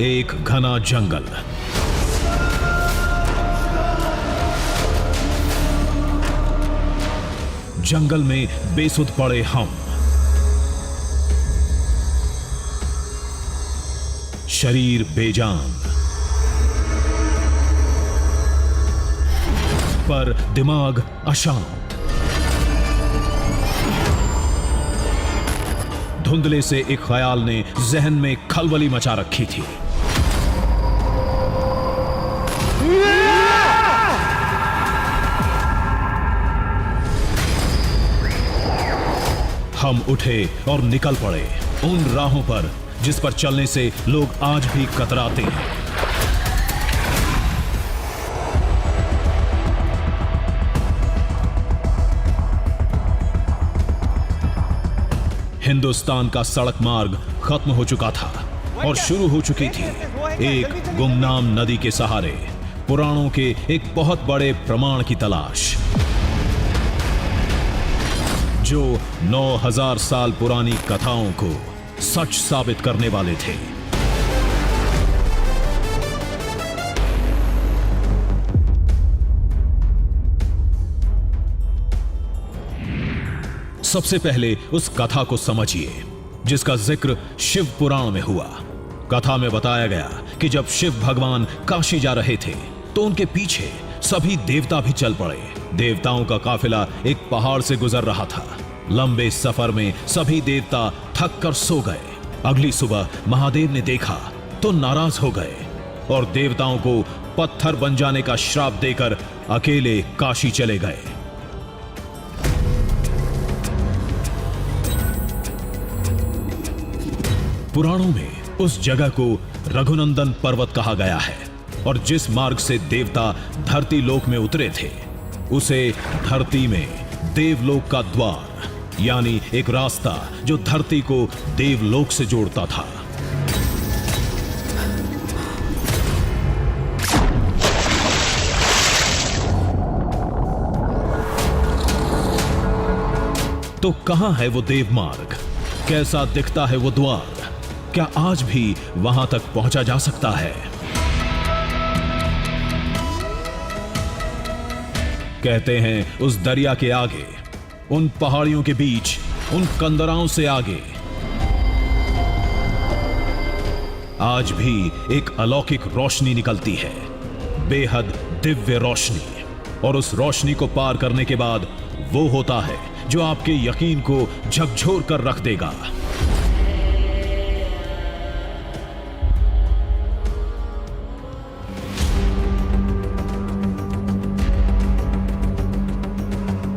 एक घना जंगल। जंगल में बेसुध पड़े हम, शरीर बेजान पर दिमाग अशांत। धुंधले से एक ख्याल ने जहन में खलबली मचा रखी थी। हम उठे और निकल पड़े उन राहों पर जिस पर चलने से लोग आज भी कतराते हैं। हिंदुस्तान का सड़क मार्ग खत्म हो चुका था और शुरू हो चुकी थी एक गुमनाम नदी के सहारे पुराणों के एक बहुत बड़े प्रमाण की तलाश, जो 9000 साल पुरानी कथाओं को सच साबित करने वाले थे। सबसे पहले उस कथा को समझिए जिसका जिक्र शिव पुराण में हुआ। कथा में बताया गया कि जब शिव भगवान काशी जा रहे थे तो उनके पीछे सभी देवता भी चल पड़े। देवताओं का काफिला एक पहाड़ से गुजर रहा था। लंबे सफर में सभी देवता थक कर सो गए। अगली सुबह महादेव ने देखा तो नाराज हो गए और देवताओं को पत्थर बन जाने का श्राप देकर अकेले काशी चले गए। पुराणों में उस जगह को रघुनंदन पर्वत कहा गया है और जिस मार्ग से देवता धरती लोक में उतरे थे उसे धरती में देवलोक का द्वार, यानी एक रास्ता जो धरती को देवलोक से जोड़ता था। तो कहां है वो देव मार्ग? कैसा दिखता है वो द्वार? क्या आज भी वहां तक पहुंचा जा सकता है? कहते हैं उस दरिया के आगे, उन पहाड़ियों के बीच, उन कंदराओं से आगे आज भी एक अलौकिक रोशनी निकलती है, बेहद दिव्य रोशनी। और उस रोशनी को पार करने के बाद वो होता है जो आपके यकीन को झकझोर कर रख देगा।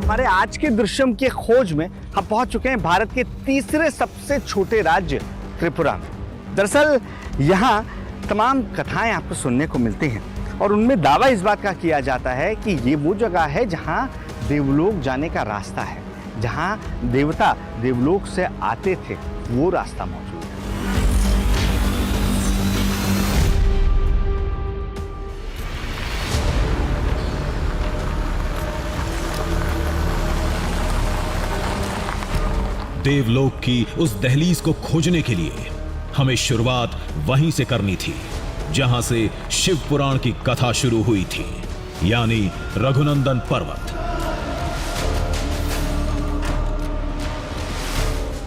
हमारे आज के दृश्यम की खोज में हम पहुंच चुके हैं भारत के तीसरे सबसे छोटे राज्य त्रिपुरा में। दरअसल यहाँ तमाम कथाएं आपको सुनने को मिलती हैं और उनमें दावा इस बात का किया जाता है कि ये वो जगह है जहाँ देवलोक जाने का रास्ता है, जहाँ देवता देवलोक से आते थे वो रास्ता मौजूद है। देवलोक की उस दहलीज को खोजने के लिए हमें शुरुआत वहीं से करनी थी जहां से शिव पुराण की कथा शुरू हुई थी, यानी रघुनंदन पर्वत।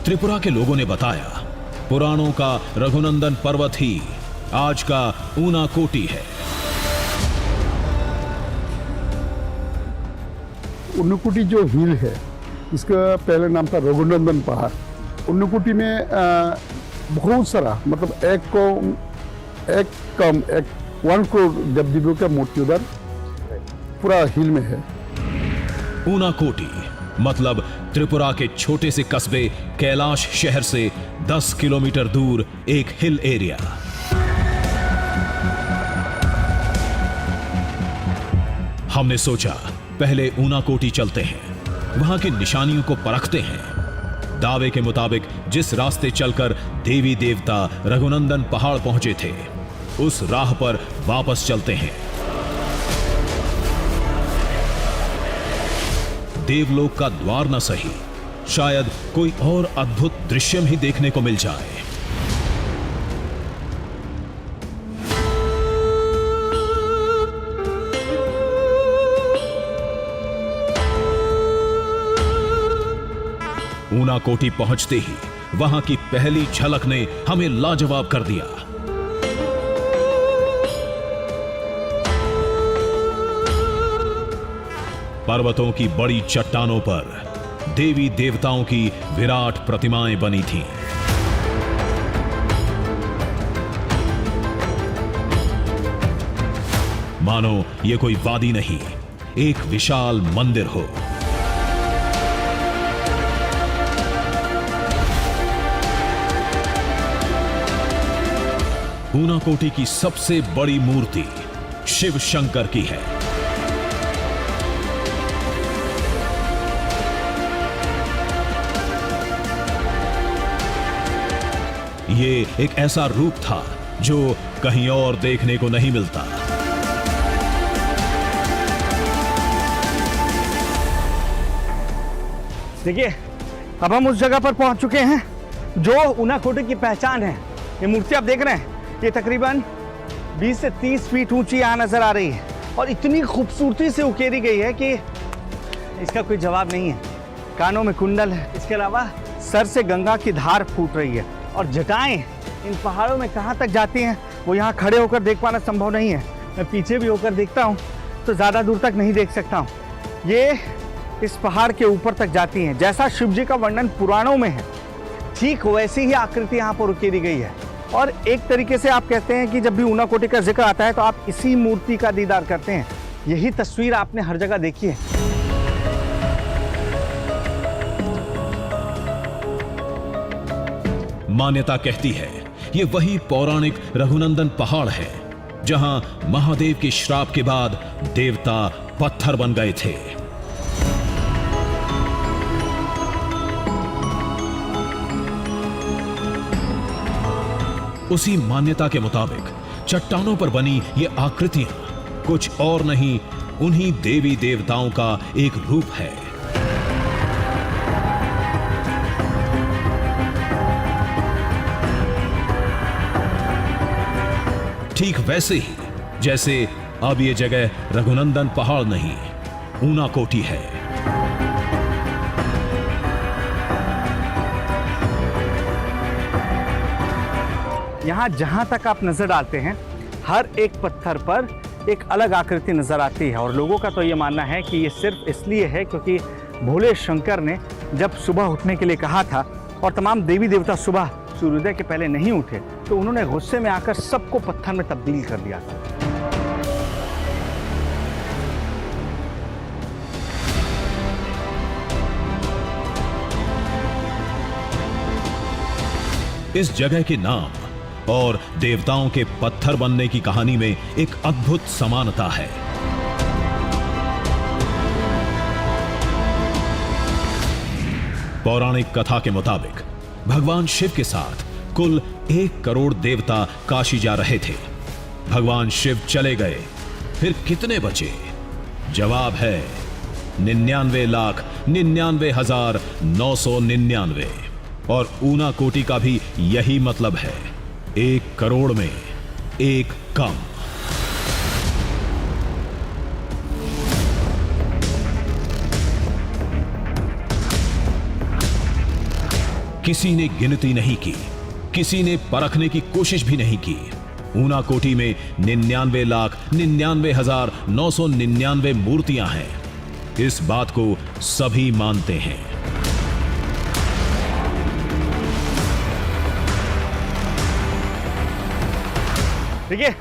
त्रिपुरा के लोगों ने बताया पुराणों का रघुनंदन पर्वत ही आज का ऊनाकोटी है। ऊनाकोटी जो हिल है इसका पहले नाम था रघुनंदन पहाड़। ऊनाकोटी में बहुत सारा, मतलब एक वन करोड़ देव देवियों का मूर्ति उधर पूरा हिल में है। ऊनाकोटी मतलब त्रिपुरा के छोटे से कस्बे कैलाश शहर से 10 किलोमीटर दूर एक हिल एरिया। हमने सोचा पहले ऊनाकोटी चलते हैं, वहां की निशानियों को परखते हैं। दावे के मुताबिक जिस रास्ते चलकर देवी देवता रघुनंदन पहाड़ पहुंचे थे उस राह पर वापस चलते हैं। देवलोक का द्वार न सही, शायद कोई और अद्भुत दृश्य ही देखने को मिल जाए। ऊनाकोटी पहुंचते ही वहां की पहली झलक ने हमें लाजवाब कर दिया। पर्वतों की बड़ी चट्टानों पर देवी देवताओं की विराट प्रतिमाएं बनी थीं। मानो ये कोई वादी नहीं, एक विशाल मंदिर हो। ऊनाकोटी की सबसे बड़ी मूर्ति शिव शंकर की है। ये एक ऐसा रूप था जो कहीं और देखने को नहीं मिलता। देखिए, अब हम उस जगह पर पहुंच चुके हैं जो ऊनाकोटी की पहचान है। ये मूर्ति आप देख रहे हैं, ये तकरीबन 20 से 30 फीट ऊंची यहाँ नजर आ रही है और इतनी खूबसूरती से उकेरी गई है कि इसका कोई जवाब नहीं है। कानों में कुंडल है, इसके अलावा सर से गंगा की धार फूट रही है और जटाएं इन पहाड़ों में कहाँ तक जाती हैं वो यहाँ खड़े होकर देख पाना संभव नहीं है। मैं पीछे भी होकर देखता हूँ तो ज़्यादा दूर तक नहीं देख सकता हूँ। ये इस पहाड़ के ऊपर तक जाती हैं। जैसा शिव जी का वर्णन पुराणों में है, ठीक वैसी ही आकृति यहाँ पर उकेरी गई है। और एक तरीके से आप कहते हैं कि जब भी ऊनाकोटी का जिक्र आता है तो आप इसी मूर्ति का दीदार करते हैं। यही तस्वीर आपने हर जगह देखी है। मान्यता कहती है ये वही पौराणिक रघुनंदन पहाड़ है जहां महादेव के श्राप के बाद देवता पत्थर बन गए थे। उसी मान्यता के मुताबिक चट्टानों पर बनी ये आकृतियां कुछ और नहीं, उन्हीं देवी देवताओं का एक रूप है। ठीक वैसे ही जैसे अब ये जगह रघुनंदन पहाड़ नहीं, ऊनाकोटी है। यहाँ जहाँ तक आप नजर डालते हैं हर एक पत्थर पर एक अलग आकृति नजर आती है और लोगों का तो ये मानना है कि ये सिर्फ इसलिए है क्योंकि भोले शंकर ने जब सुबह उठने के लिए कहा था और तमाम देवी देवता सुबह सूर्योदय के पहले नहीं उठे तो उन्होंने गुस्से में आकर सबको पत्थर में तब्दील कर दिया था। इस जगह के नाम और देवताओं के पत्थर बनने की कहानी में एक अद्भुत समानता है। पौराणिक कथा के मुताबिक भगवान शिव के साथ कुल 1 करोड़ देवता काशी जा रहे थे। भगवान शिव चले गए, फिर कितने बचे? जवाब है 99,99,999। और ऊनाकोटी का भी यही मतलब है, 1 करोड़ में 1 कम। किसी ने गिनती नहीं की, किसी ने परखने की कोशिश भी नहीं की। ऊनाकोटी में 99,99,999 मूर्तियां हैं। इस बात को सभी मानते हैं। देखिए,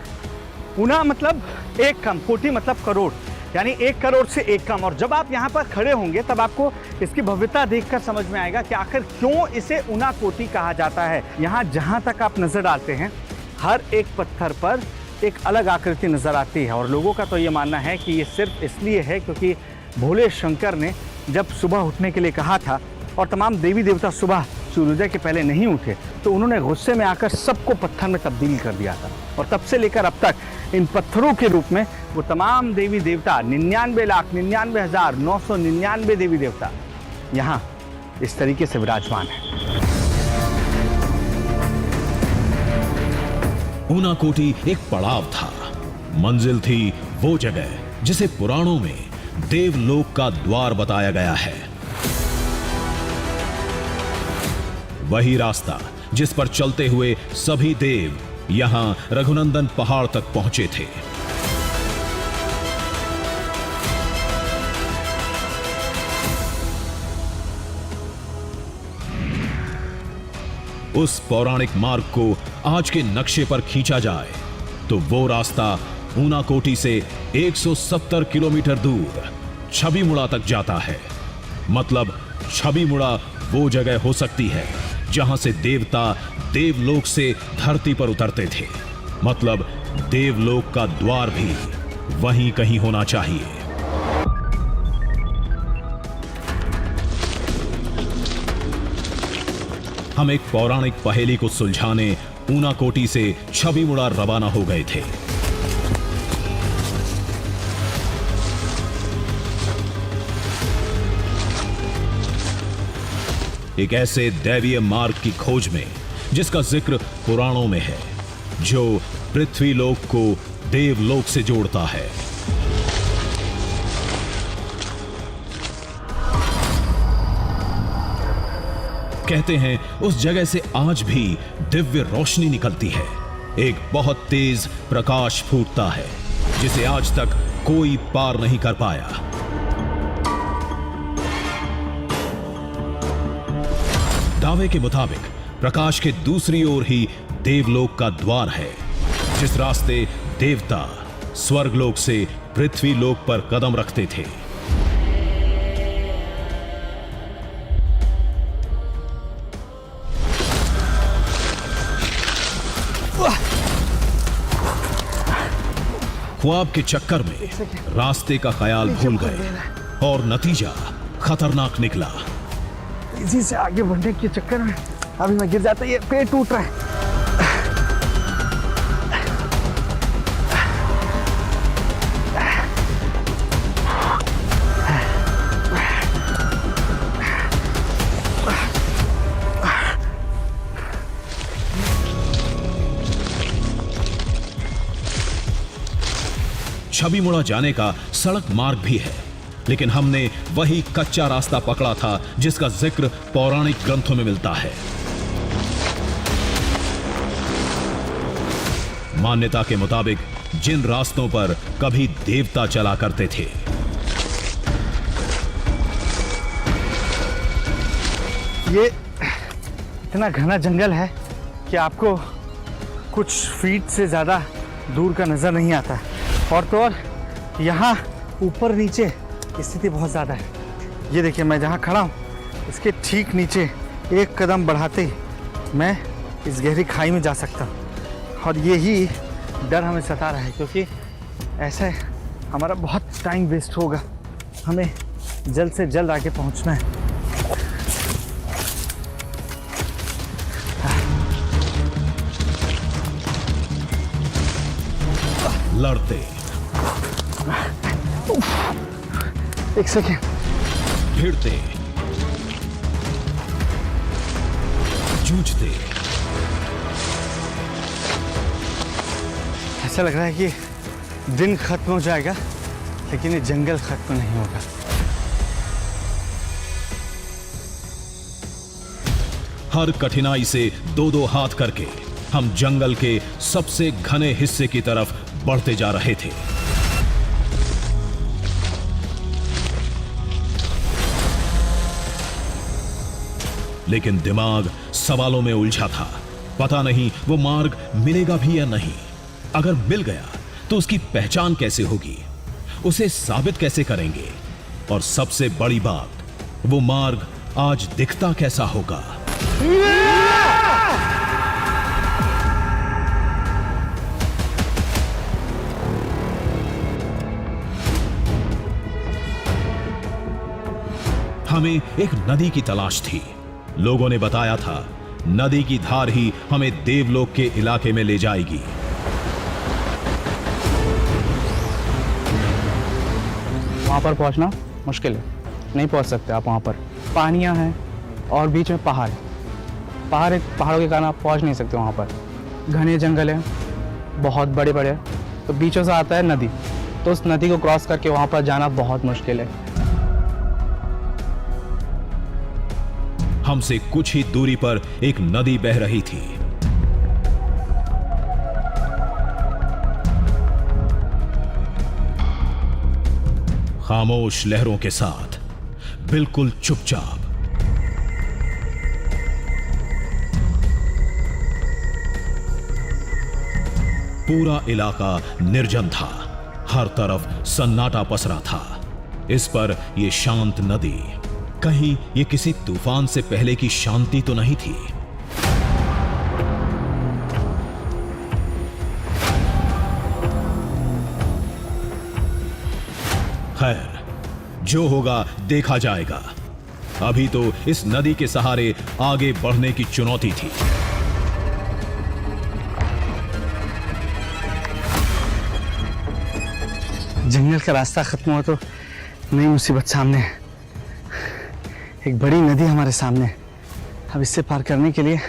ऊना मतलब 1 कम, कोटि मतलब करोड़, यानी 1 करोड़ से 1 कम। और जब आप यहाँ पर खड़े होंगे तब आपको इसकी भव्यता देखकर समझ में आएगा कि आखिर क्यों इसे ऊनाकोटी कहा जाता है। यहाँ जहाँ तक आप नजर डालते हैं हर एक पत्थर पर एक अलग आकृति नजर आती है और लोगों का तो ये मानना है कि ये सिर्फ इसलिए है क्योंकि भोले शंकर ने जब सुबह उठने के लिए कहा था और तमाम देवी देवता सुबह सूर्योदय के पहले नहीं उठे तो उन्होंने गुस्से में आकर सबको पत्थर में तब्दील कर दिया था। और तब से लेकर अब तक इन पत्थरों के रूप में वो तमाम देवी देवता 99,99,999 देवी देवता यहाँ इस तरीके से विराजमान है। ऊनाकोटी एक पड़ाव था, मंजिल थी वो जगह जिसे पुराणों में देवलोक का द्वार बताया गया है। वही रास्ता जिस पर चलते हुए सभी देव यहां रघुनंदन पहाड़ तक पहुंचे थे। उस पौराणिक मार्ग को आज के नक्शे पर खींचा जाए तो वो रास्ता ऊनाकोटी से 170 किलोमीटर दूर छबीमुड़ा तक जाता है। मतलब छबीमुड़ा वो जगह हो सकती है जहां से देवता देवलोक से धरती पर उतरते थे। मतलब देवलोक का द्वार भी वहीं कहीं होना चाहिए। हम एक पौराणिक पहेली को सुलझाने ऊनाकोटी से छबीमुड़ा रवाना हो गए थे। एक ऐसे दैवीय मार्ग की खोज में जिसका जिक्र पुराणों में है, जो पृथ्वी लोक को देवलोक से जोड़ता है। कहते हैं उस जगह से आज भी दिव्य रोशनी निकलती है। एक बहुत तेज प्रकाश फूटता है जिसे आज तक कोई पार नहीं कर पाया। दावे के मुताबिक प्रकाश के दूसरी ओर ही देवलोक का द्वार है, जिस रास्ते देवता स्वर्गलोक से पृथ्वी लोक पर कदम रखते थे। ख्वाब के चक्कर में रास्ते का ख्याल भूल गए और नतीजा खतरनाक निकला। इसी से आगे बढ़ने के चक्कर में अभी मैं गिर जाता, ये पेट टूट रहा है। छबीमुड़ा जाने का सड़क मार्ग भी है, लेकिन हमने वही कच्चा रास्ता पकड़ा था जिसका जिक्र पौराणिक ग्रंथों में मिलता है। मान्यता के मुताबिक जिन रास्तों पर कभी देवता चला करते थे, ये इतना घना जंगल है कि आपको कुछ फीट से ज्यादा दूर का नजर नहीं आता। और तो और यहाँ ऊपर नीचे स्थिति बहुत ज़्यादा है। ये देखिए, मैं जहाँ खड़ा हूँ इसके ठीक नीचे एक कदम बढ़ाते ही मैं इस गहरी खाई में जा सकता हूँ। और यही डर हमें सता रहा है, क्योंकि ऐसा हमारा बहुत टाइम वेस्ट होगा। हमें जल्द से जल्द आगे पहुँचना है। लड़ते, एक सेकेंड, भिड़ते, जूझते, ऐसा लग रहा है कि दिन खत्म हो जाएगा, लेकिन ये जंगल खत्म नहीं होगा। हर कठिनाई से दो दो हाथ करके हम जंगल के सबसे घने हिस्से की तरफ बढ़ते जा रहे थे। लेकिन दिमाग सवालों में उलझा था। पता नहीं वो मार्ग मिलेगा भी या नहीं। अगर मिल गया तो उसकी पहचान कैसे होगी, उसे साबित कैसे करेंगे, और सबसे बड़ी बात, वो मार्ग आज दिखता कैसा होगा। हमें एक नदी की तलाश थी। लोगों ने बताया था नदी की धार ही हमें देवलोक के इलाके में ले जाएगी। वहाँ पर पहुँचना मुश्किल है, नहीं पहुँच सकते आप वहाँ पर। पानियाँ हैं और बीच में पहाड़ है। पहाड़ों के कारण आप पहुँच नहीं सकते वहाँ पर। घने जंगल हैं, बहुत बड़े बड़े, तो बीचों से आता है नदी, तो उस नदी को क्रॉस करके वहाँ पर जाना बहुत मुश्किल है। हमसे कुछ ही दूरी पर एक नदी बह रही थी। खामोश लहरों के साथ, बिल्कुल चुपचाप। पूरा इलाका निर्जन था, हर तरफ सन्नाटा पसरा था। इस पर यह शांत नदी, कहीं ये किसी तूफान से पहले की शांति तो नहीं थी। खैर, जो होगा देखा जाएगा। अभी तो इस नदी के सहारे आगे बढ़ने की चुनौती थी। जंगल का रास्ता खत्म हुआ तो नई मुसीबत सामने है। एक बड़ी नदी हमारे सामने। अब इससे पार करने के लिए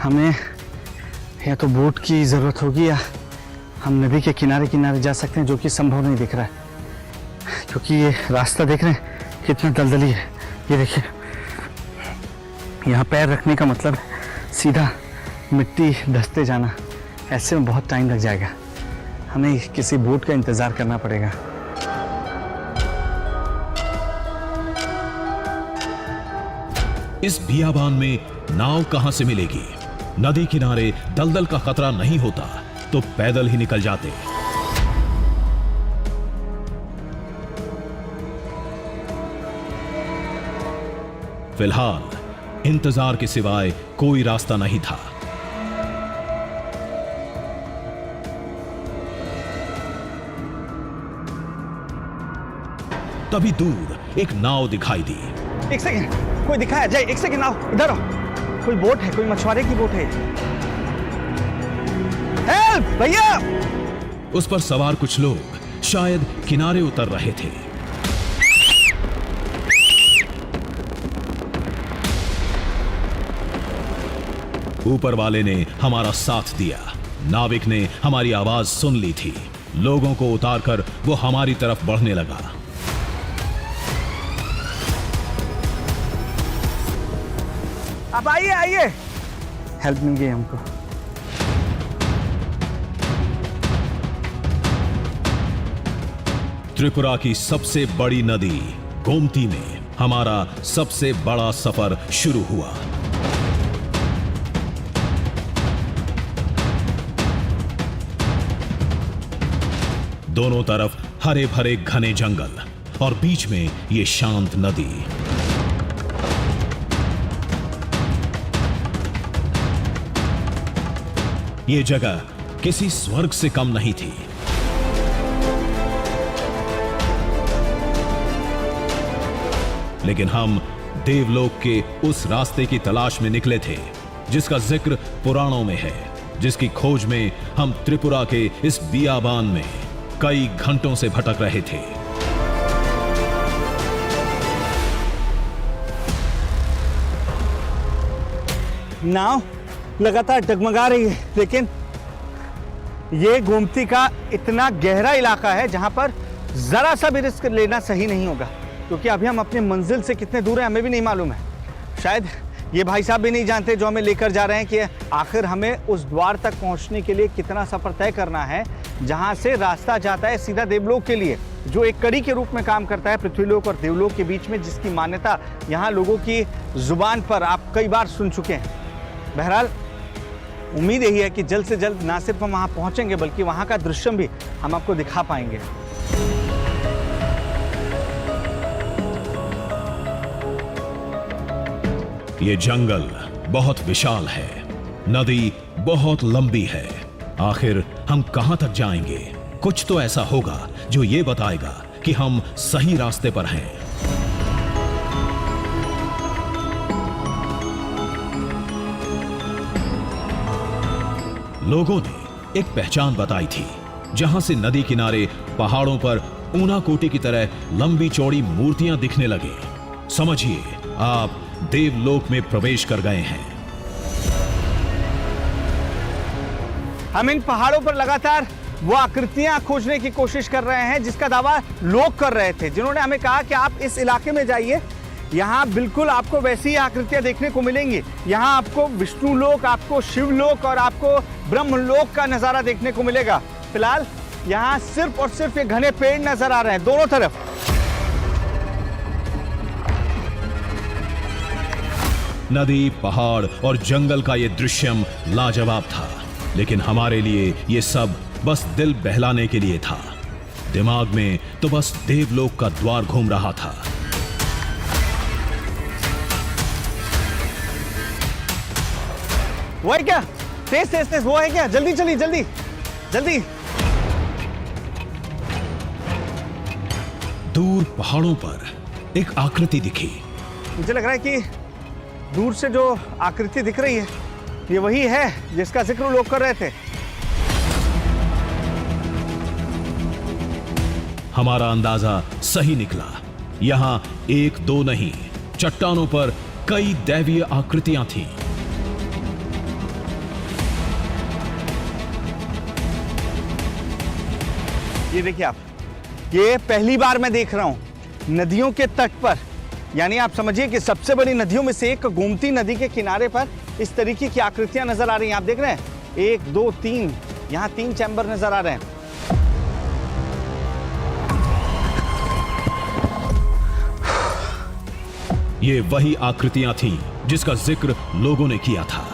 हमें या तो बोट की ज़रूरत होगी या हम नदी के किनारे किनारे जा सकते हैं, जो कि संभव नहीं दिख रहा है क्योंकि ये रास्ता देख रहे हैं कितना दलदली है। ये देखिए, यहाँ पैर रखने का मतलब है सीधा मिट्टी धंसते जाना। ऐसे में बहुत टाइम लग जाएगा। हमें किसी बोट का इंतज़ार करना पड़ेगा। इस बियाबान में नाव कहां से मिलेगी? नदी किनारे दलदल का खतरा नहीं होता तो पैदल ही निकल जाते। फिलहाल इंतजार के सिवाय कोई रास्ता नहीं था। तभी दूर एक नाव दिखाई दी। एक सेकंड, कोई दिखाया जाए। एक सेकंड, आओ इधर आओ। कोई बोट है, कोई मछुआरे की बोट है। हेल्प भैया! उस पर सवार कुछ लोग शायद किनारे उतर रहे थे। ऊपर वाले ने हमारा साथ दिया। नाविक ने हमारी आवाज सुन ली थी। लोगों को उतारकर वो हमारी तरफ बढ़ने लगा। अब आइए आइए, हेल्प मिल गई हमको। त्रिपुरा की सबसे बड़ी नदी गोमती में हमारा सबसे बड़ा सफर शुरू हुआ। दोनों तरफ हरे भरे घने जंगल और बीच में ये शांत नदी। ये जगह किसी स्वर्ग से कम नहीं थी। लेकिन हम देवलोक के उस रास्ते की तलाश में निकले थे जिसका जिक्र पुराणों में है, जिसकी खोज में हम त्रिपुरा के इस बियाबान में कई घंटों से भटक रहे थे। नाव लगातार डगमगा रही है, लेकिन ये गोमती का इतना गहरा इलाका है जहां पर जरा सा भी रिस्क लेना सही नहीं होगा, क्योंकि अभी हम अपने मंजिल से कितने दूर हैं हमें भी नहीं मालूम है। शायद ये भाई साहब भी नहीं जानते जो हमें लेकर जा रहे हैं कि आखिर हमें उस द्वार तक पहुंचने के लिए कितना सफर तय करना है जहां से रास्ता जाता है सीधा देवलोक के लिए, जो एक कड़ी के रूप में काम करता है पृथ्वीलोक और देवलोक के बीच में, जिसकी मान्यता यहाँ लोगों की जुबान पर आप कई बार सुन चुके हैं। बहरहाल उम्मीद यही है कि जल्द से जल्द ना सिर्फ हम वहां पहुंचेंगे बल्कि वहां का दृश्य भी हम आपको दिखा पाएंगे। ये जंगल बहुत विशाल है, नदी बहुत लंबी है। आखिर हम कहां तक जाएंगे? कुछ तो ऐसा होगा जो ये बताएगा कि हम सही रास्ते पर हैं। लोगों ने एक पहचान बताई थी जहां से नदी किनारे पहाड़ों पर ऊनाकोटी की तरह लंबी चौड़ी मूर्तियां दिखने लगे। समझिए, आप देवलोक में प्रवेश कर गए हैं। हम इन पहाड़ों पर लगातार वो आकृतियां खोजने की कोशिश कर रहे हैं जिसका दावा लोग कर रहे थे, जिन्होंने हमें कहा कि आप इस इलाके में जाइए, यहाँ बिल्कुल आपको वैसी ही आकृतियां देखने को मिलेंगी। यहाँ आपको विष्णु लोक, आपको शिवलोक और आपको ब्रह्मलोक का नजारा देखने को मिलेगा। फिलहाल यहाँ सिर्फ और सिर्फ ये घने पेड़ नजर आ रहे हैं दोनों तरफ। नदी, पहाड़ और जंगल का ये दृश्यम लाजवाब था, लेकिन हमारे लिए ये सब बस दिल बहलाने के लिए था। दिमाग में तो बस देवलोक का द्वार घूम रहा था। वो है क्या? तेज तेज तेज वो है क्या? जल्दी चलिए, जल्दी जल्दी। दूर पहाड़ों पर एक आकृति दिखी। मुझे लग रहा है कि दूर से जो आकृति दिख रही है ये वही है जिसका जिक्र लोग कर रहे थे। हमारा अंदाजा सही निकला। यहां एक दो नहीं, चट्टानों पर कई दैवीय आकृतियां थीं। ये देखिए आप, ये पहली बार मैं देख रहा हूं नदियों के तट पर, यानी आप समझिए कि सबसे बड़ी नदियों में से एक गोमती नदी के किनारे पर इस तरीके की आकृतियां नजर आ रही हैं। आप देख रहे हैं, 1 2 3, यहां 3 चैम्बर नजर आ रहे हैं। ये वही आकृतियां थीं जिसका जिक्र लोगों ने किया था।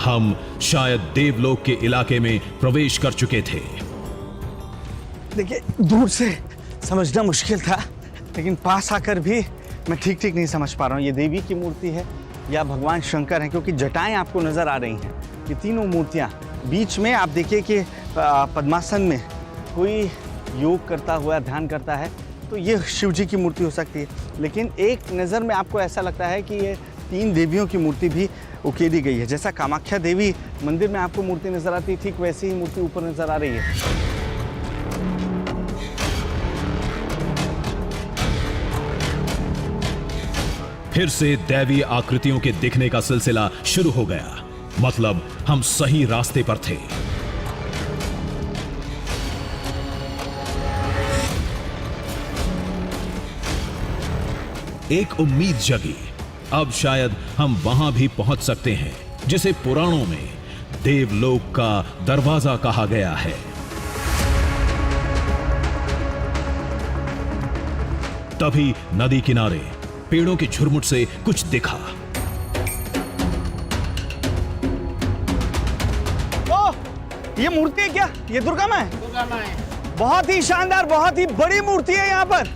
हम शायद देवलोक के इलाके में प्रवेश कर चुके थे। देखिए, दूर से समझना मुश्किल था, लेकिन पास आकर भी मैं ठीक ठीक नहीं समझ पा रहा हूँ ये देवी की मूर्ति है या भगवान शंकर हैं, क्योंकि जटाएं आपको नजर आ रही हैं। ये तीनों मूर्तियाँ बीच में आप देखिए कि पद्मासन में कोई योग करता हुआ ध्यान करता है, तो ये शिव जी की मूर्ति हो सकती है। लेकिन एक नज़र में आपको ऐसा लगता है कि ये 3 देवियों की मूर्ति भी उकेरी गई है। जैसा कामाख्या देवी मंदिर में आपको मूर्ति नजर आती है, ठीक वैसी ही मूर्ति ऊपर नजर आ रही है। फिर से दैवीय आकृतियों के दिखने का सिलसिला शुरू हो गया। मतलब हम सही रास्ते पर थे। एक उम्मीद जगी, अब शायद हम वहां भी पहुंच सकते हैं जिसे पुराणों में देवलोक का दरवाजा कहा गया है। तभी नदी किनारे पेड़ों के झुरमुट से कुछ दिखा। ओह, ये मूर्ति है क्या? ये दुर्गा माँ है? दुर्गा माँ है। बहुत ही शानदार, बहुत ही बड़ी मूर्ति है यहाँ पर।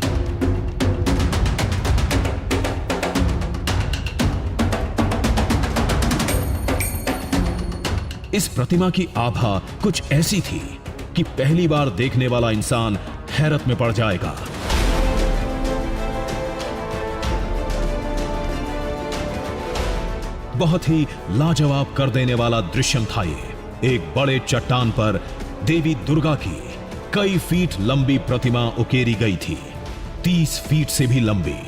इस प्रतिमा की आभा कुछ ऐसी थी कि पहली बार देखने वाला इंसान हैरत में पड़ जाएगा। बहुत ही लाजवाब कर देने वाला दृश्यम था ये। एक बड़े चट्टान पर देवी दुर्गा की कई फीट लंबी प्रतिमा उकेरी गई थी, 30 फीट से भी लंबी।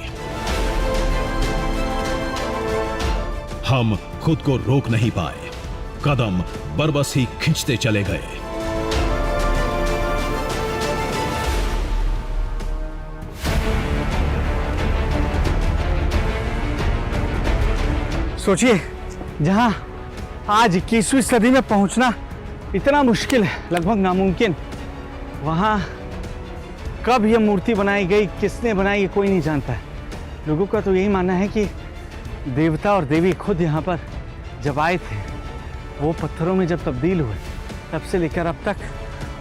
हम खुद को रोक नहीं पाए, कदम बरबस ही खींचते चले गए। सोचिए, जहां आज 21वीं सदी में पहुंचना इतना मुश्किल है, लगभग नामुमकिन, वहां कब यह मूर्ति बनाई गई, किसने बनाई, ये कोई नहीं जानता है। लोगों का तो यही मानना है कि देवता और देवी खुद यहाँ पर जब आए थे, वो पत्थरों में जब तब्दील हुए, तब से लेकर अब तक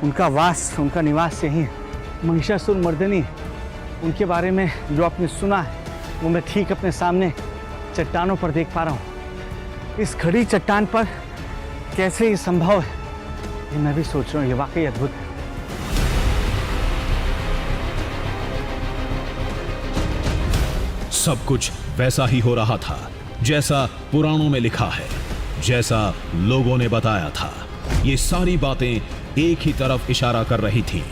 उनका वास, उनका निवास यहीं है। महिषासुर मर्दिनी, उनके बारे में जो आपने सुना है वो मैं ठीक अपने सामने चट्टानों पर देख पा रहा हूँ। इस खड़ी चट्टान पर कैसे ये संभव है, ये मैं भी सोच रहा हूँ। ये वाकई अद्भुत है। सब कुछ वैसा ही हो रहा था जैसा पुराणों में लिखा है, जैसा लोगों ने बताया था। ये सारी बातें एक ही तरफ इशारा कर रही थी।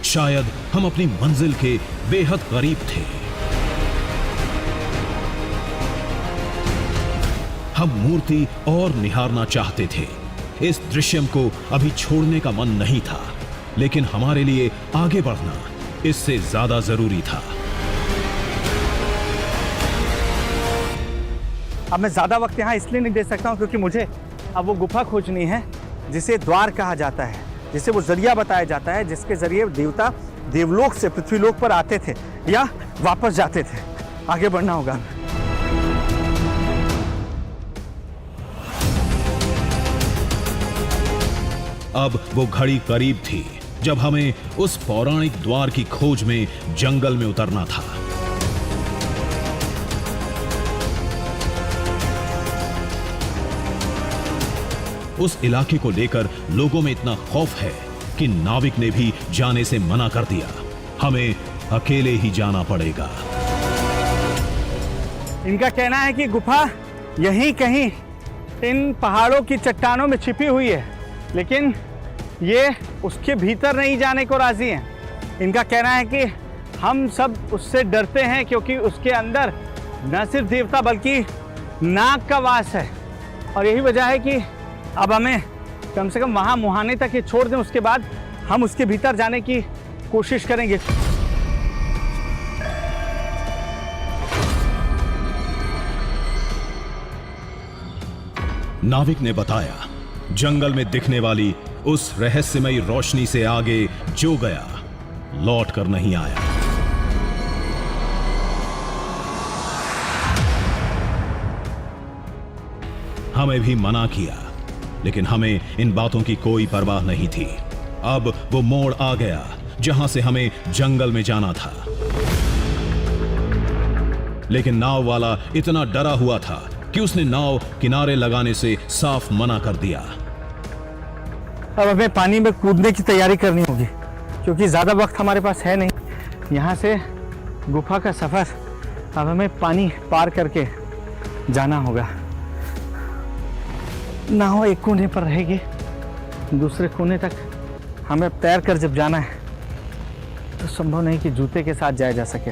शायद हम अपनी मंजिल के बेहद करीब थे। हम मूर्ति और निहारना चाहते थे। इस दृश्यम को अभी छोड़ने का मन नहीं था। लेकिन हमारे लिए आगे बढ़ना इससे ज्यादा जरूरी था। अब मैं ज्यादा वक्त यहाँ इसलिए नहीं दे सकता हूँ क्योंकि मुझे अब वो गुफा खोजनी है जिसे द्वार कहा जाता है, जिसे वो जरिया बताया जाता है जिसके जरिए देवता देवलोक से पृथ्वीलोक पर आते थे या वापस जाते थे। आगे बढ़ना होगा। अब वो घड़ी करीब थी जब हमें उस पौराणिक द्वार की खोज में जंगल में उतरना था। उस इलाके को लेकर लोगों में इतना खौफ है कि नाविक ने भी जाने से मना कर दिया। हमें अकेले ही जाना पड़ेगा। इनका कहना है कि गुफा यहीं कहीं इन पहाड़ों की चट्टानों में छिपी हुई है, लेकिन ये उसके भीतर नहीं जाने को राजी हैं। इनका कहना है कि हम सब उससे डरते हैं क्योंकि उसके अंदर न सिर्फ देवता बल्कि नाग का वास है, और यही वजह है कि अब हमें कम से कम वहां मुहाने तक ये छोड़ दें, उसके बाद हम उसके भीतर जाने की कोशिश करेंगे। नाविक ने बताया, जंगल में दिखने वाली उस रहस्यमयी रोशनी से आगे जो गया लौट कर नहीं आया। हमें भी मना किया, लेकिन हमें इन बातों की कोई परवाह नहीं थी। अब वो मोड़ आ गया जहां से हमें जंगल में जाना था, लेकिन नाव वाला इतना डरा हुआ था कि उसने नाव किनारे लगाने से साफ मना कर दिया। अब हमें पानी में कूदने की तैयारी करनी होगी क्योंकि ज़्यादा वक्त हमारे पास है नहीं। यहाँ से गुफा का सफ़र अब हमें पानी पार करके जाना होगा। नाव एक कोने पर रहेगी, दूसरे कोने तक हमें तैर कर जब जाना है तो संभव नहीं कि जूते के साथ जाया जा सके।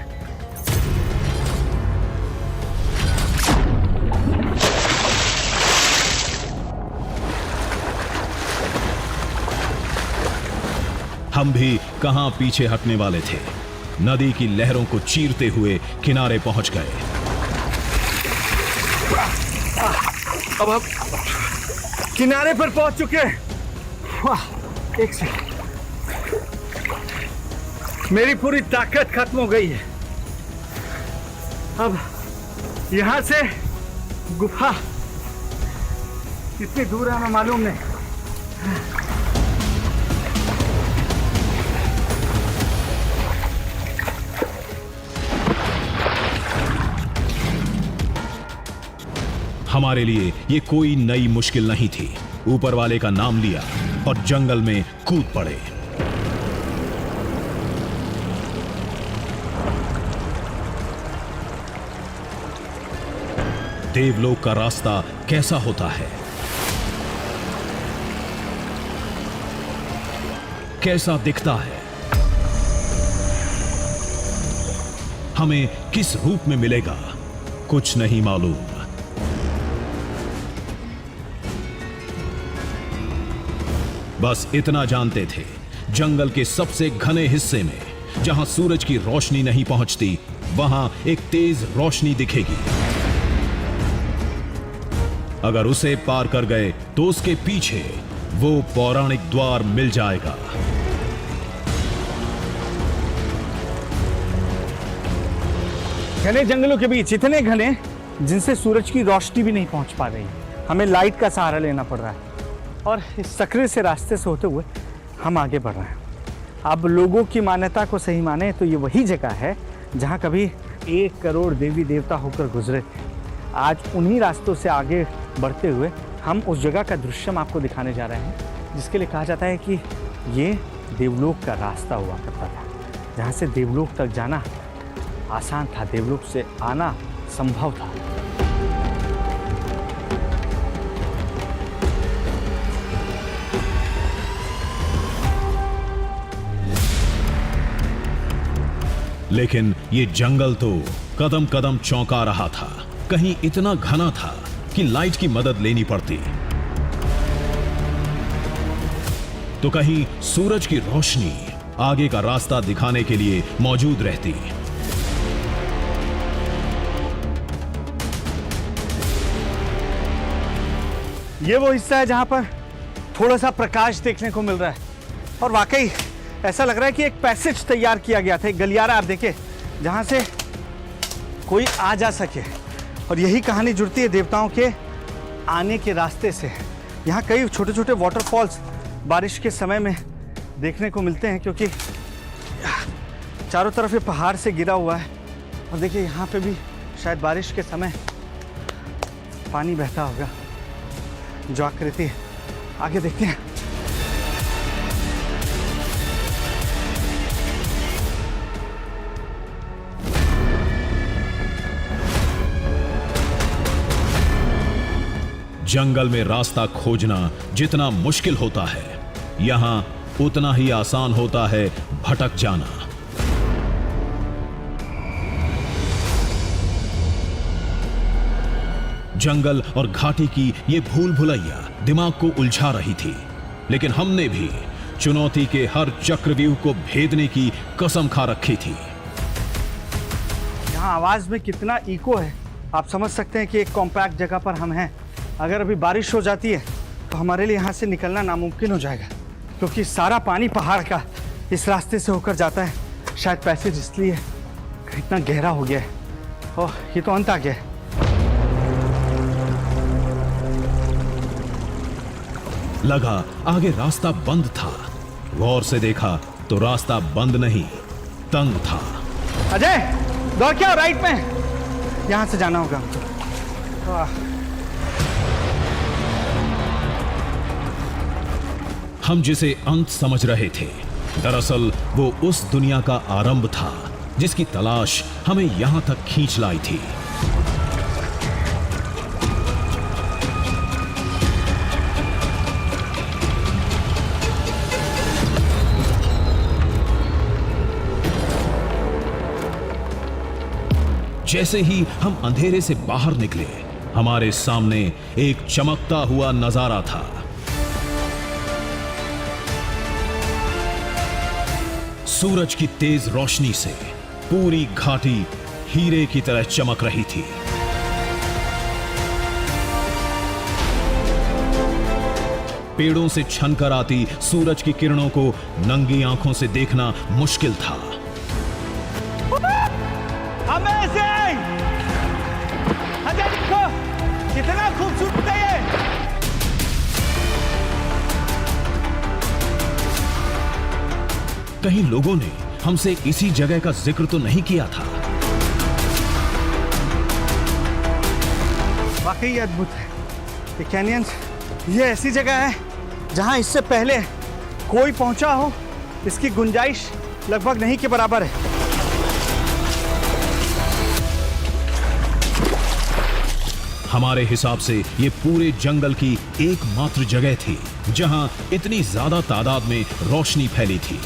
हम भी कहां पीछे हटने वाले थे। नदी की लहरों को चीरते हुए किनारे पहुंच गए। अब हम किनारे पर पहुंच चुके हैं। वाह, एक सेकंड, मेरी पूरी ताकत खत्म हो गई है। अब यहां से गुफा कितनी दूर है हमें मालूम नहीं। हमारे लिए ये कोई नई मुश्किल नहीं थी। ऊपर वाले का नाम लिया और जंगल में कूद पड़े। देवलोक का रास्ता कैसा होता है, कैसा दिखता है, हमें किस रूप में मिलेगा, कुछ नहीं मालूम। बस इतना जानते थे, जंगल के सबसे घने हिस्से में जहां सूरज की रोशनी नहीं पहुंचती, वहां एक तेज रोशनी दिखेगी। अगर उसे पार कर गए तो उसके पीछे वो पौराणिक द्वार मिल जाएगा। घने जंगलों के बीच, इतने घने जिनसे सूरज की रोशनी भी नहीं पहुंच पा रही, हमें लाइट का सहारा लेना पड़ रहा है, और इस सक्रिय से रास्ते से होते हुए हम आगे बढ़ रहे हैं। अब लोगों की मान्यता को सही माने तो ये वही जगह है जहाँ कभी 1 करोड़ देवी देवता होकर गुजरे थे। आज उन्हीं रास्तों से आगे बढ़ते हुए हम उस जगह का दृश्य आपको दिखाने जा रहे हैं, जिसके लिए कहा जाता है कि ये देवलोक का रास्ता हुआ करता था, जहाँ से देवलोक तक जाना आसान था, देवलोक से आना संभव था। लेकिन ये जंगल तो कदम कदम चौंका रहा था। कहीं इतना घना था कि लाइट की मदद लेनी पड़ती। तो कहीं सूरज की रोशनी आगे का रास्ता दिखाने के लिए मौजूद रहती। ये वो हिस्सा है जहां पर थोड़ा सा प्रकाश देखने को मिल रहा है और वाकई ऐसा लग रहा है कि एक पैसेज तैयार किया गया था, एक गलियारा आप देखिए जहां से कोई आ जा सके। और यही कहानी जुड़ती है देवताओं के आने के रास्ते से। यहाँ कई छोटे छोटे वाटरफॉल्स बारिश के समय में देखने को मिलते हैं, क्योंकि चारों तरफ ये पहाड़ से घिरा हुआ है। और देखिए यहाँ पे भी शायद बारिश के समय पानी बहता होगा जो आकृति है। आगे देखते हैं। जंगल में रास्ता खोजना जितना मुश्किल होता है, यहां उतना ही आसान होता है भटक जाना। जंगल और घाटी की ये भूल भुलैया दिमाग को उलझा रही थी, लेकिन हमने भी चुनौती के हर चक्रव्यूह को भेदने की कसम खा रखी थी। यहाँ आवाज में कितना इको है, आप समझ सकते हैं कि एक कॉम्पैक्ट जगह पर हम हैं। अगर अभी बारिश हो जाती है तो हमारे लिए यहाँ से निकलना नामुमकिन हो जाएगा, क्योंकि सारा पानी पहाड़ का इस रास्ते से होकर जाता है। शायद पैसेज इसलिए इतना गहरा हो गया है। ओह, ये तो अंत आ गया है। लगा आगे रास्ता बंद था, गौर से देखा तो रास्ता बंद नहीं, तंग था। अजय, दौड़ क्या राइट में, यहाँ से जाना होगा हमको। हम जिसे अंत समझ रहे थे, दरअसल वो उस दुनिया का आरंभ था जिसकी तलाश हमें यहां तक खींच लाई थी। जैसे ही हम अंधेरे से बाहर निकले, हमारे सामने एक चमकता हुआ नजारा था। सूरज की तेज रोशनी से पूरी घाटी हीरे की तरह चमक रही थी। पेड़ों से छनकर आती सूरज की किरणों को नंगी आंखों से देखना मुश्किल था। अमेजिंग! अजय देखो, कितना खूबसूरत है ये। कहीं लोगों ने हमसे इसी जगह का जिक्र तो नहीं किया था। वाकई अद्भुत है ये कैनियंस। ये ऐसी जगह है जहां इससे पहले कोई पहुंचा हो, इसकी गुंजाइश लगभग नहीं के बराबर है। हमारे हिसाब से ये पूरे जंगल की एकमात्र जगह थी जहां इतनी ज्यादा तादाद में रोशनी फैली थी।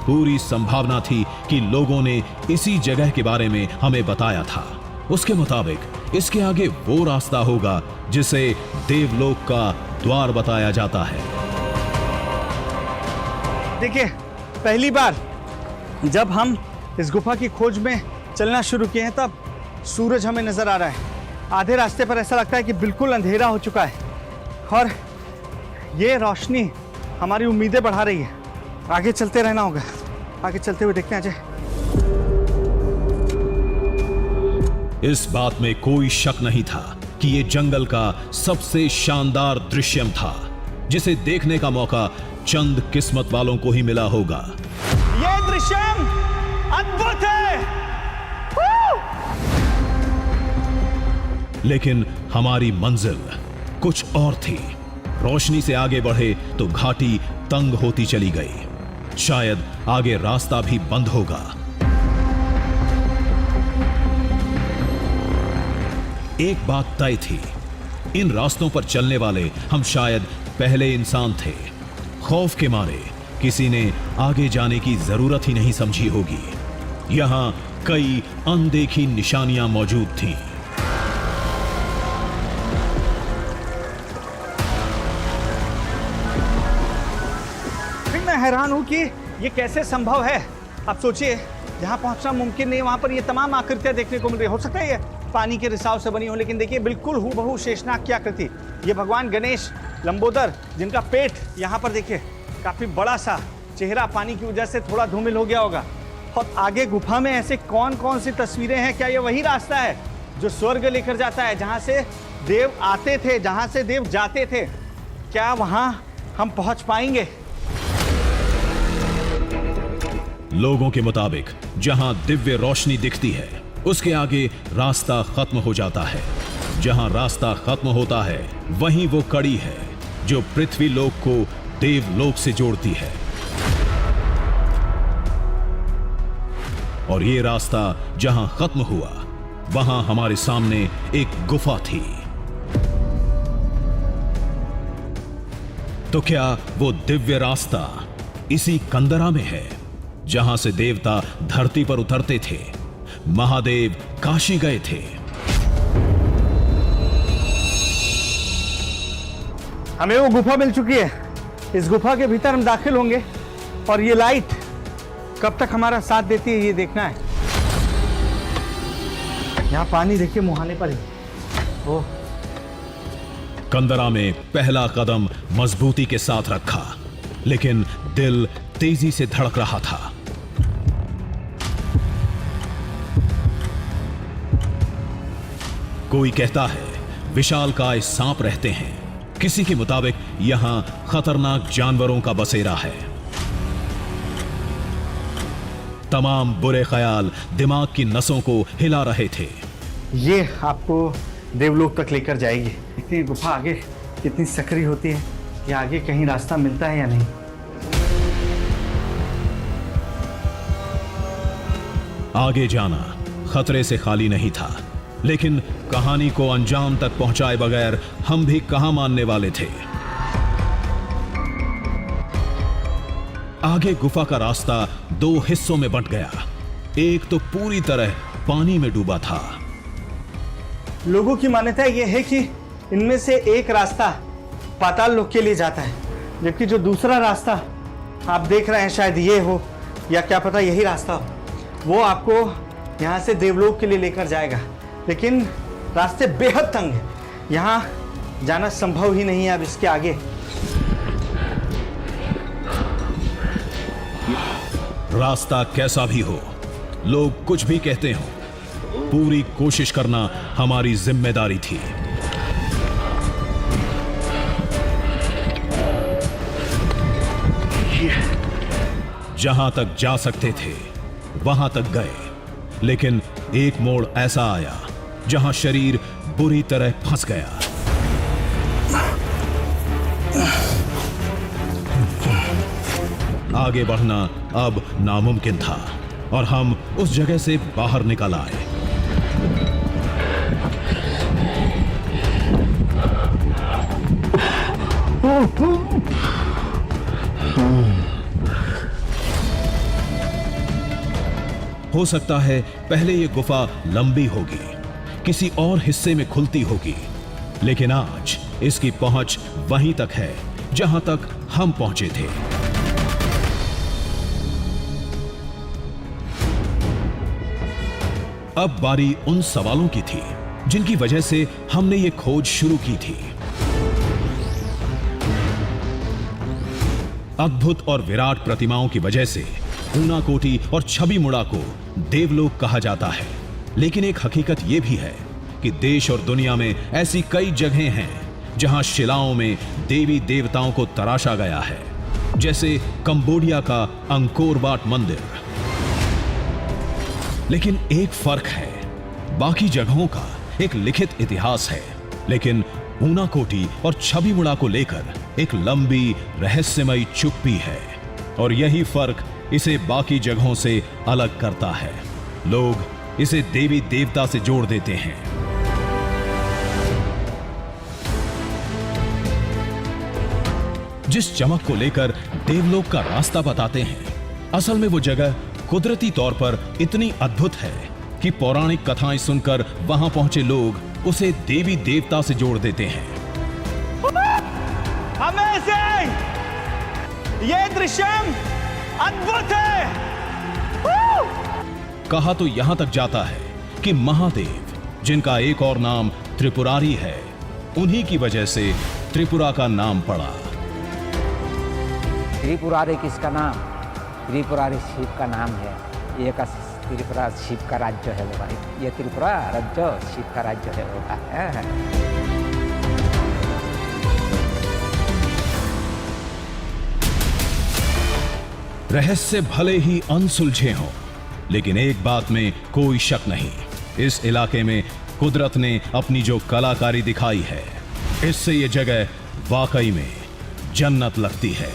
पूरी संभावना थी कि लोगों ने इसी जगह के बारे में हमें बताया था। उसके मुताबिक इसके आगे वो रास्ता होगा जिसे देवलोक का द्वार बताया जाता है। देखिए, पहली बार जब हम इस गुफा की खोज में चलना शुरू किए हैं, तब सूरज हमें नजर आ रहा है। आधे रास्ते पर ऐसा लगता है कि बिल्कुल अंधेरा हो चुका है और ये रोशनी हमारी उम्मीदें बढ़ा रही है। आगे चलते रहना होगा। आगे चलते हुए देखते हैं अजय। इस बात में कोई शक नहीं था कि ये जंगल का सबसे शानदार दृश्यम था, जिसे देखने का मौका चंद किस्मत वालों को ही मिला होगा। ये दृश्यम अद्भुत है। लेकिन हमारी मंजिल कुछ और थी। रोशनी से आगे बढ़े तो घाटी तंग होती चली गई। शायद आगे रास्ता भी बंद होगा। एक बात तय थी, इन रास्तों पर चलने वाले हम शायद पहले इंसान थे। खौफ के मारे किसी ने आगे जाने की जरूरत ही नहीं समझी होगी। यहां कई अनदेखी निशानियां मौजूद थीं। हैरान हूँ कि ये कैसे संभव है। आप सोचिए, जहाँ पहुँचना मुमकिन नहीं वहाँ पर ये तमाम आकृतियाँ देखने को मिल रही। हो सकता है ये पानी के रिसाव से बनी हो, लेकिन देखिए बिल्कुल हूबहू शेषनाग की आकृति। ये भगवान गणेश लंबोदर, जिनका पेट यहाँ पर देखिए काफी बड़ा सा, चेहरा पानी की वजह से थोड़ा धूमिल हो गया होगा। और आगे गुफा में ऐसे कौन कौन सी तस्वीरें हैं? क्या ये वही रास्ता है जो स्वर्ग लेकर जाता है, जहाँ से देव आते थे, जहाँ से देव जाते थे? क्या वहाँ हम पहुँच पाएंगे? लोगों के मुताबिक जहां दिव्य रोशनी दिखती है उसके आगे रास्ता खत्म हो जाता है। जहां रास्ता खत्म होता है वहीं वो कड़ी है जो पृथ्वी लोक को देवलोक से जोड़ती है। और ये रास्ता जहां खत्म हुआ वहां हमारे सामने एक गुफा थी। तो क्या वो दिव्य रास्ता इसी कंदरा में है जहां से देवता धरती पर उतरते थे, महादेव काशी गए थे? हमें वो गुफा मिल चुकी है। इस गुफा के भीतर हम दाखिल होंगे और ये लाइट कब तक हमारा साथ देती है ये देखना है। यहाँ पानी देखिए मुहाने पर ही। ओह, कंदरा में पहला कदम मजबूती के साथ रखा, लेकिन दिल तेजी से धड़क रहा था। कोई कहता है विशालकाय सांप रहते हैं, किसी के मुताबिक यहां खतरनाक जानवरों का बसेरा है। तमाम बुरे ख्याल दिमाग की नसों को हिला रहे थे। ये आपको देवलोक तक लेकर जाएगी। इतनी गुफा आगे कितनी सक्रिय होती है, या आगे कहीं रास्ता मिलता है या नहीं। आगे जाना खतरे से खाली नहीं था, लेकिन कहानी को अंजाम तक पहुंचाए बगैर हम भी कहां मानने वाले थे। आगे गुफा का रास्ता दो हिस्सों में बंट गया। एक तो पूरी तरह पानी में डूबा था। लोगों की मान्यता यह है कि इनमें से एक रास्ता पाताल लोक के लिए जाता है, जबकि जो दूसरा रास्ता आप देख रहे हैं शायद ये हो, या क्या पता यही रास्ता हो, वो आपको यहाँ से देवलोक के लिए लेकर जाएगा। लेकिन रास्ते बेहद तंग हैं, यहाँ जाना संभव ही नहीं है अब इसके आगे। रास्ता कैसा भी हो, लोग कुछ भी कहते हो, पूरी कोशिश करना हमारी जिम्मेदारी थी। जहां तक जा सकते थे वहां तक गए, लेकिन एक मोड़ ऐसा आया जहां शरीर बुरी तरह फंस गया। आगे बढ़ना अब नामुमकिन था और हम उस जगह से बाहर निकल आए। हो सकता है पहले ये गुफा लंबी होगी, किसी और हिस्से में खुलती होगी, लेकिन आज इसकी पहुंच वहीं तक है जहां तक हम पहुंचे थे। अब बारी उन सवालों की थी जिनकी वजह से हमने ये खोज शुरू की थी। अद्भुत और विराट प्रतिमाओं की वजह से ऊनाकोटी और छबीमुड़ा को देवलोक कहा जाता है, लेकिन एक हकीकत यह भी है कि देश और दुनिया में ऐसी कई जगहें हैं जहां शिलाओं में देवी देवताओं को तराशा गया है, जैसे कंबोडिया का अंकोर वाट मंदिर। लेकिन एक फर्क है, बाकी जगहों का एक लिखित इतिहास है, लेकिन ऊनाकोटी और छबीमुड़ा को लेकर एक लंबी रहस्यमयी चुप्पी है, और यही फर्क इसे बाकी जगहों से अलग करता है। लोग इसे देवी देवता से जोड़ देते हैं। जिस चमक को लेकर देवलोक का रास्ता बताते हैं, असल में वो जगह कुदरती तौर पर इतनी अद्भुत है कि पौराणिक कथाएं सुनकर वहां पहुंचे लोग उसे देवी देवता से जोड़ देते हैं। ये दृश्यम अद्भुत है। कहा तो यहां तक जाता है कि महादेव, जिनका एक और नाम त्रिपुरारी है, उन्हीं की वजह से त्रिपुरा का नाम पड़ा। त्रिपुरारी किसका नाम? त्रिपुरारी शिव का नाम है। ये का त्रिपुरा शिव का राज्य है वो भाई। ये त्रिपुरा राज्य शिव का राज्य है वो भाई। रहस्य भले ही अनसुलझे हों, लेकिन एक बात में कोई शक नहीं, इस इलाके में कुदरत ने अपनी जो कलाकारी दिखाई है, इससे ये जगह वाकई में जन्नत लगती है।